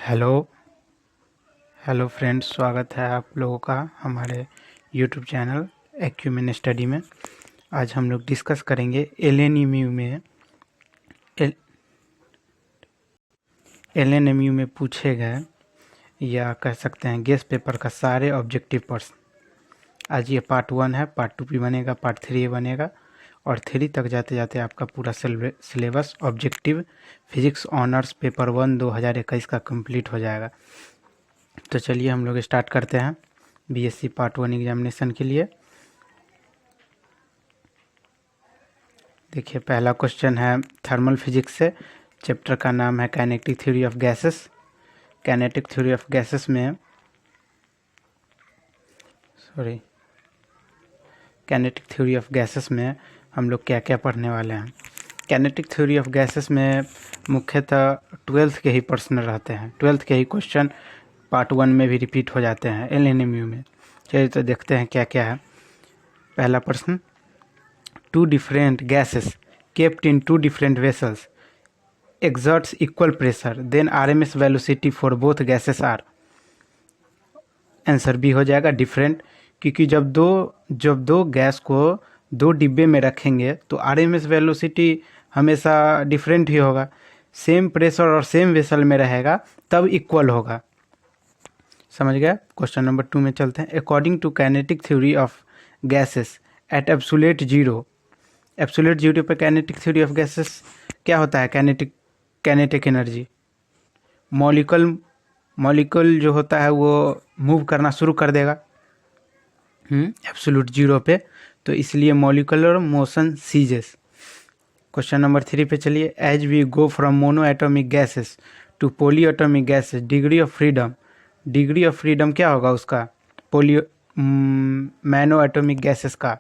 Hello hello friends, स्वागत है आप लोगों का हमारे यूट्यूब चैनल एक्यूमेन स्टडी में। आज हम लोग डिस्कस करेंगे एलएनएमयू में एलएनएमयू में पूछे गए या कह सकते हैं गेस्ट पेपर का सारे ऑब्जेक्टिव प्रश्न। आज ये पार्ट 1 है, पार्ट 2 भी बनेगा, पार्ट 3 बनेगा और 3 तक जाते जाते आपका पूरा syllabus objective physics honours paper 1 2021 का कंप्लीट हो जाएगा। तो चलिए हम लोग स्टार्ट करते हैं बीएससी पार्ट 1 एग्जामिनेशन के लिए। देखिए, पहला क्वेश्चन है थर्मल फिजिक्स से, चैप्टर का नाम है kinetic theory of gases. Kinetic theory of gases में काइनेटिक थ्योरी ऑफ गैसेस में हम लोग क्या क्या पढ़ने वाले हैं। काइनेटिक थ्योरी ऑफ गैसेस में मुख्यतः 12th के ही प्रश्न रहते हैं, 12th के ही क्वेश्चन पार्ट 1 में भी रिपीट हो जाते हैं एलएनएमयू में। चलिए तो देखते हैं क्या क्या है। पहला प्रश्न, two different gases kept in two different vessels exerts equal pressure, then RMS velocity for both gases are। Answer B हो जाएगा डिफरेंट, क्योंकि जब दो गैस को दो डिब्बे में रखेंगे तो RMS वेलोसिटी हमेशा डिफरेंट ही होगा। सेम प्रेशर और सेम वेसल में रहेगा तब इक्वल होगा। समझ गया। क्वेश्चन नंबर 2 में चलते हैं। According to kinetic theory of gases at absolute zero पे काइनेटिक थ्योरी ऑफ गैसेस क्या होता है? काइनेटिक एनर्जी, मॉलिक्यूल जो होता है वो मूव करना शुरू कर देगा एब्सोल्यूट जीरो पे, तो इसलिए molecular motion ceases. Question number 3 पे चलिए। As we go from mono atomic gases to poly atomic gases, degree of freedom क्या होगा उसका? मैनो एटॉमिक गैसेस का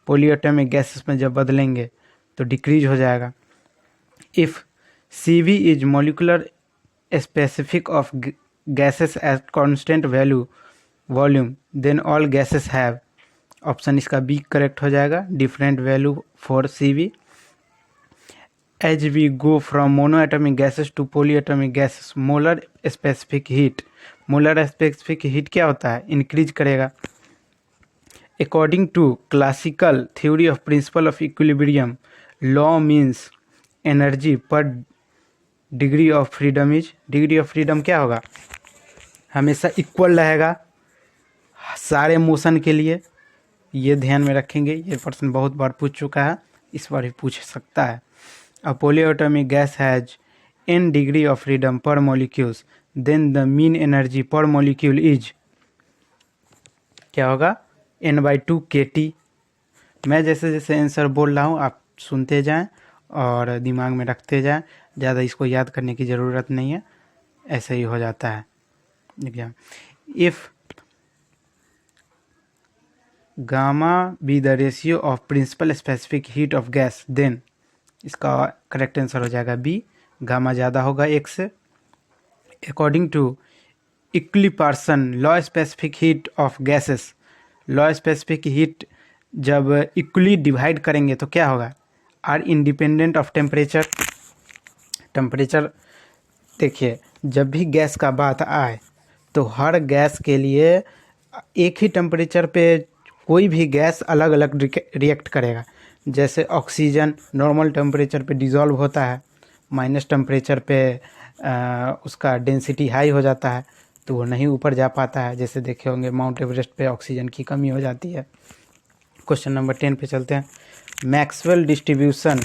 पॉली एटॉमिक गैसेस में जब बदलेंगे तो डिक्रीज हो जाएगा। If CV is molecular specific of gases at constant volume, then all gases have, option इसका बी करेक्ट हो जाएगा, different value for CV। As we go from mono atomic gases to poly atomic gases, molar specific heat क्या होता है? Increase करेगा। According to classical theory of principle of equilibrium, law means energy per degree of freedom क्या होगा? हमेशा equal रहेगा सारे motion के लिए। ये ध्यान में रखेंगे, ये प्रश्न बहुत बार पूछ चुका है, इस बार भी पूछ सकता है। A polyatomic gas has n degree of freedom per molecules, then the mean energy per molecule is क्या होगा? n/2 kT। मैं जैसे जैसे आंसर बोल रहा हूँ आप सुनते जाएं और दिमाग में रखते जाएं, ज़्यादा इसको याद करने की ज़रूरत नहीं है, ऐसे ही हो जाता है exam. If gamma be the ratio of principle specific heat of gas, then इसका करेक्ट आंसर हो जाएगा बी, गामा ज़्यादा होगा एक से। According to equilibrium law specific heat of gases, law specific heat जब इक्वली डिवाइड करेंगे तो क्या होगा? Are independent of temperature. देखिए, जब भी गैस का बात आए तो हर गैस के लिए एक ही टेम्परेचर पे कोई भी गैस अलग अलग रिएक्ट करेगा। जैसे ऑक्सीजन नॉर्मल टेम्परेचर पे डिज़ोल्व होता है, माइनस टेम्परेचर पे उसका डेंसिटी हाई हो जाता है तो वो नहीं ऊपर जा पाता है। जैसे देखे होंगे माउंट एवरेस्ट पे ऑक्सीजन की कमी हो जाती है। क्वेश्चन नंबर 10 पे चलते हैं। Maxwell distribution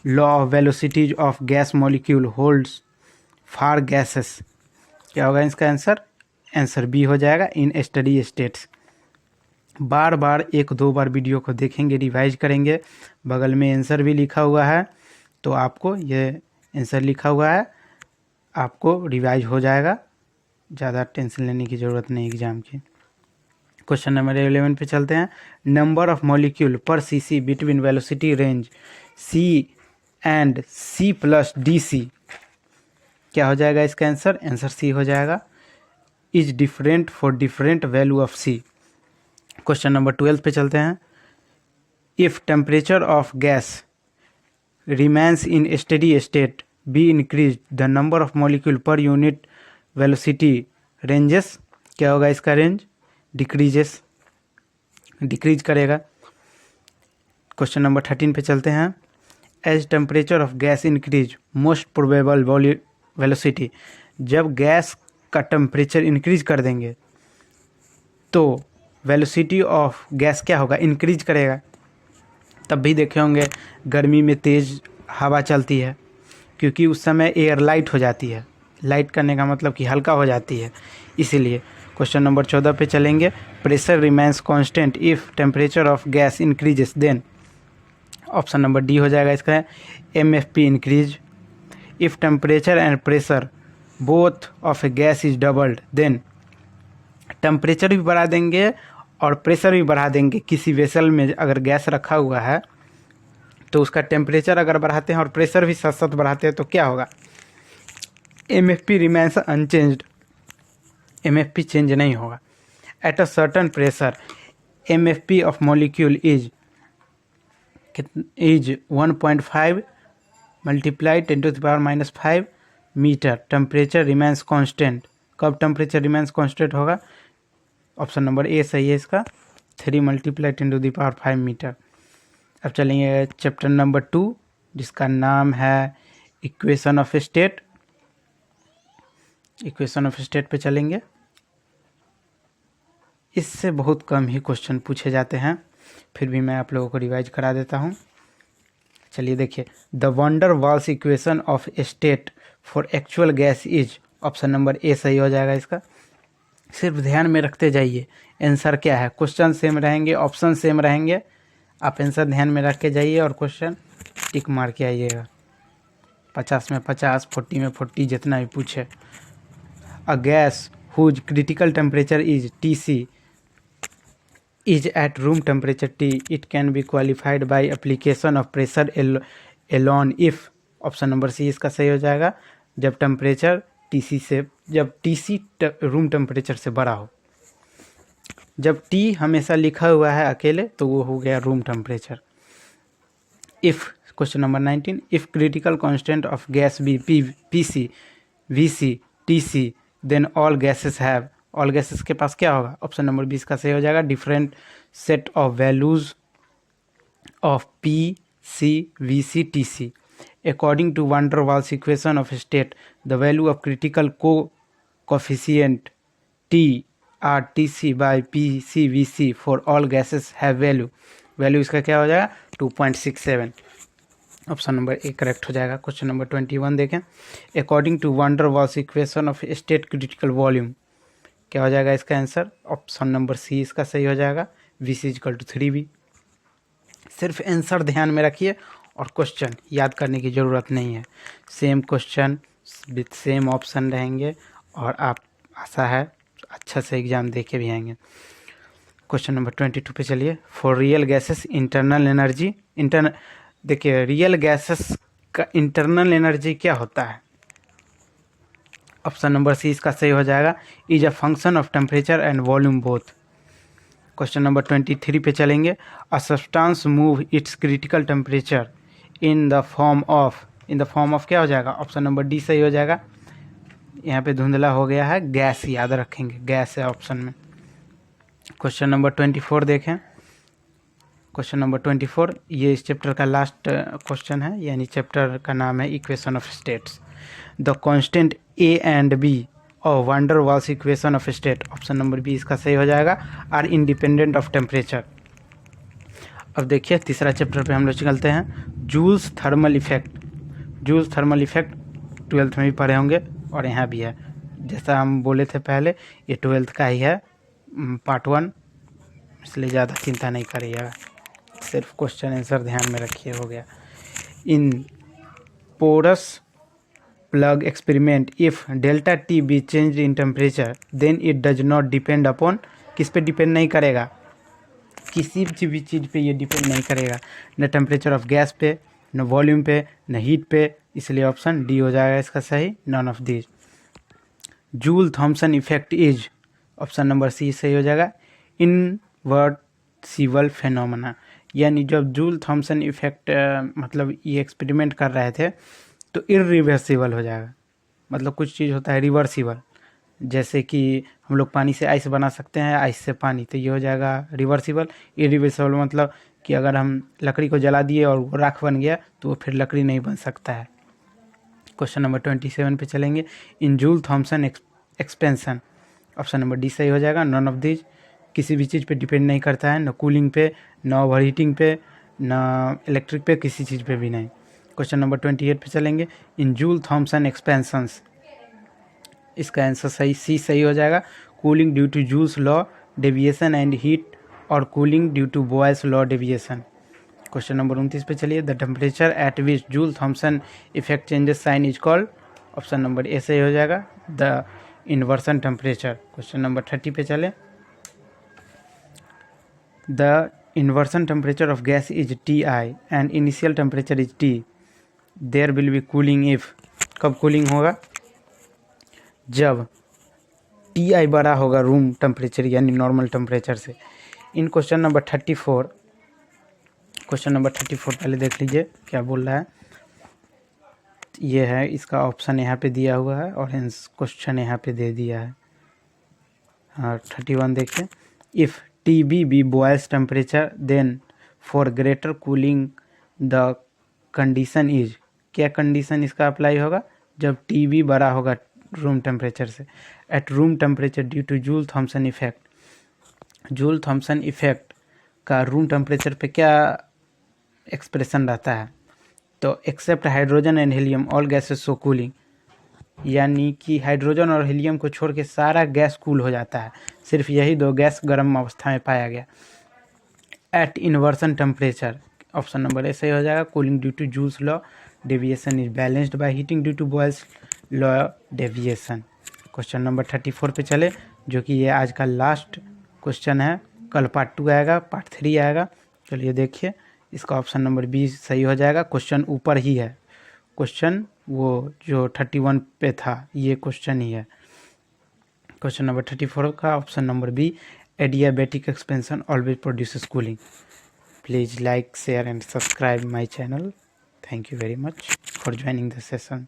law of velocities of gas molecule holds for gases, क्या होगा इसका आंसर? आंसर बी हो जाएगा, in study states. Bar bar 1-2 bar video को देखेंगे, रिवाइज करेंगे, बगल में आंसर भी लिखा हुआ है तो आपको ये आंसर लिखा हुआ है, आपको रिवाइज हो जाएगा, ज़्यादा टेंशन लेने की ज़रूरत नहीं एग्जाम की। क्वेश्चन नंबर 11 पे चलते हैं। नंबर ऑफ मॉलिक्यूल पर CC between velocity range C and C+DC, क्या हो जाएगा इसका आंसर? आंसर सी हो जाएगा, is different for different value of C। Question number 12 पे चलते हैं। If temperature of gas remains in steady state be increase, the number of molecule per unit velocity ranges, क्या होगा इसका रेंज, डिक्रीज करेगा। Question number 13 पे चलते हैं। As temperature of gas increase most probable velocity, जब गैस का temperature increase कर देंगे तो वेलोसिटी ऑफ गैस क्या होगा, इंक्रीज करेगा। तब भी देखे होंगे गर्मी में तेज़ हवा चलती है, क्योंकि उस समय एयर लाइट हो जाती है। लाइट करने का मतलब कि हल्का हो जाती है, इसीलिए। क्वेश्चन नंबर 14 पे चलेंगे। Pressure remains constant if temperature of gas increases then, option number D हो जाएगा इसका, MFP increase. If temperature and pressure both of a gas is doubled then, temperature भी बढ़ा देंगे और प्रेशर भी बढ़ा देंगे। किसी वेसल में अगर गैस रखा हुआ है तो उसका टेम्परेचर अगर बढ़ाते हैं और प्रेशर भी साथ साथ बढ़ाते हैं तो क्या होगा, MFP remains unchanged, MFP change नहीं होगा। At a certain pressure MFP of molecule is 1.5 multiply 10⁻⁵ metre, temperature remains constant. कब टेम्परेचर रिमेंस कांस्टेंट होगा, ऑप्शन नंबर ए सही है इसका, 3 मल्टीप्लाई 10⁵ मीटर। अब चलेंगे चैप्टर नंबर 2 जिसका नाम है equation of state. Equation of state पे चलेंगे। इससे बहुत कम ही क्वेश्चन पूछे जाते हैं, फिर भी मैं आप लोगों को रिवाइज करा देता हूँ। चलिए देखिए, the van der Waals equation of state for actual gas is, option number A सही हो जाएगा इसका। सिर्फ ध्यान में रखते जाइए आंसर क्या है, क्वेश्चन सेम रहेंगे, ऑप्शन सेम रहेंगे, आप आंसर ध्यान में रख के जाइए और क्वेश्चन टिक मार के आइएगा। 50 में 50, 40 में 40, जितना भी पूछे। A gas whose critical temperature is TC is at room temperature T, it can be qualified by application of pressure alone if, option number C इसका सही हो जाएगा, जब टेम्परेचर जब TC रूम टेम्परेचर से बड़ा हो। जब T हमेशा लिखा हुआ है अकेले तो वो हो गया room temperature. If, question number 19, if critical constant of gas be PC VC TC then all gases have, all gases के पास क्या होगा, ऑप्शन नंबर 20 का सही हो जाएगा, different set of values of PC VC TC। According to van der Waals equation of state the value of critical coefficient T are TC by PC VC for all gases have value इसका क्या हो जाएगा 2.67, option number A correct हो जाएगा। Question number 21 देखें। According to van der Waals equation of state critical volume, क्या हो जाएगा इसका आंसर, ऑप्शन नंबर सी इसका सही हो जाएगा, VC = 3V। सिर्फ आंसर ध्यान में रखिए और क्वेश्चन याद करने की ज़रूरत नहीं है। Same question with same option रहेंगे और आप आशा है अच्छा से एग्जाम दे के भी आएंगे। क्वेश्चन नंबर 22 पे चलिए। For real gases internal energy, देखिए रियल गैसेस का इंटरनल एनर्जी क्या होता है, ऑप्शन नंबर सी इसका सही हो जाएगा, is a function of temperature and volume both. Question number 23 पे चलेंगे। A substance move it's critical temperature in the form of क्या हो जाएगा, ऑप्शन नंबर डी सही हो जाएगा। यहाँ पे धुंधला हो गया है, गैस याद रखेंगे, गैस है ऑप्शन में। क्वेश्चन नंबर 24 देखें। क्वेश्चन नंबर 24 ये इस चैप्टर का लास्ट क्वेश्चन है, यानी चैप्टर का नाम है equation of states. The constant A and B और van der Waals equation of state, option number B इसका सही हो जाएगा, आर इंडिपेंडेंट ऑफ टेम्परेचर। अब देखिए तीसरा चैप्टर पे हम लोग चलते हैं, Joule's thermal effect. Joule's thermal effect 12th में भी पढ़े होंगे और यहाँ भी है, जैसा हम बोले थे पहले ये 12th का ही है पार्ट 1, इसलिए ज़्यादा चिंता नहीं करिएगा, सिर्फ क्वेश्चन आंसर ध्यान में रखिए, हो गया। In porous plug experiment if delta T be change in temperature then it does not depend upon, किस पे डिपेंड नहीं करेगा, किसी भी चीज़ पे ये डिपेंड नहीं करेगा, न टेम्परेचर ऑफ गैस पे, न वॉल्यूम पे, न हीट पे, इसलिए ऑप्शन डी हो जाएगा इसका सही, none of this. Joule Thomson effect is, option number C सही हो जाएगा, इनवर्सिबल फेनोमेना, यानी जब जूल थॉमसन इफेक्ट मतलब ये एक्सपेरिमेंट कर रहे थे तो इरिवर्सिबल हो जाएगा, मतलब कुछ चीज़ होता है रिवर्सिबल, जैसे कि हम लोग पानी से आइस बना सकते हैं, आइस से पानी, तो ये हो जाएगा रिवर्सिबल। इरिवर्सिबल मतलब कि अगर हम लकड़ी को जला दिए और वो राख बन गया तो वो फिर लकड़ी नहीं बन सकता है। क्वेश्चन नंबर 27 पे चलेंगे। In Joule Thomson expansion, option number D सही हो जाएगा। नॉन ऑफ दिस, किसी भी चीज़ पे डिपेंड नहीं करता है, न कूलिंग पे, न ओवर हीटिंग पे, न इलेक्ट्रिक पे, किसी चीज़ पे भी नहीं। क्वेश्चन नंबर 28 पे चलेंगे। इन जूल थॉमसन एक्सपेंशंस, इसका आंसर सी सही हो जाएगा। Cooling due to Joule's law deviation and heat और cooling due to Boyle's law deviation. Question number 29 पे चलिए। The temperature at which Joule Thomson effect changes sign is called, option number A सही हो जाएगा, the inversion temperature. Question number 30 पे चले। The inversion temperature of gas is Ti and initial temperature is T. There will be cooling if, कब cooling होगा, जब Ti बड़ा होगा रूम टेम्परेचर यानी नॉर्मल टेम्परेचर से। इन क्वेश्चन नंबर 34, क्वेश्चन नंबर 34 पहले देख लीजिए क्या बोल रहा है। ये है, इसका ऑप्शन यहाँ पे दिया हुआ है और क्वेश्चन यहाँ पे दे दिया है। हाँ 31 देखिए। If TB be boils temperature then for greater cooling the condition is, क्या कंडीशन इसका अप्लाई होगा, जब TB बड़ा होगा रूम टेम्परेचर से। At room temperature due to Joule Thomson effect, Joule Thomson effect का रूम टेम्परेचर पे क्या एक्सप्रेशन रहता है, तो except hydrogen and helium all gases so cooling, यानी कि हाइड्रोजन और हीलियम को छोड़ के सारा गैस कूल हो जाता है, सिर्फ यही दो गैस गर्म अवस्था में पाया गया। At inversion temperature, option number A सही हो जाएगा। Cooling due to Joule's law deviation is balanced by heating due to Boyle's law deviation. Question number 34 पे चले, जो कि ये आज का लास्ट क्वेश्चन है। कल पार्ट 2 आएगा, पार्ट 3 आएगा। चलिए देखिए, इसका ऑप्शन नंबर बी सही हो जाएगा। क्वेश्चन ऊपर ही है, क्वेश्चन वो जो 31 पे था ये क्वेश्चन ही है। क्वेश्चन नंबर 34 का option number B, adiabatic expansion always produces cooling. Please like, share and subscribe my channel. Thank you very much for joining the session.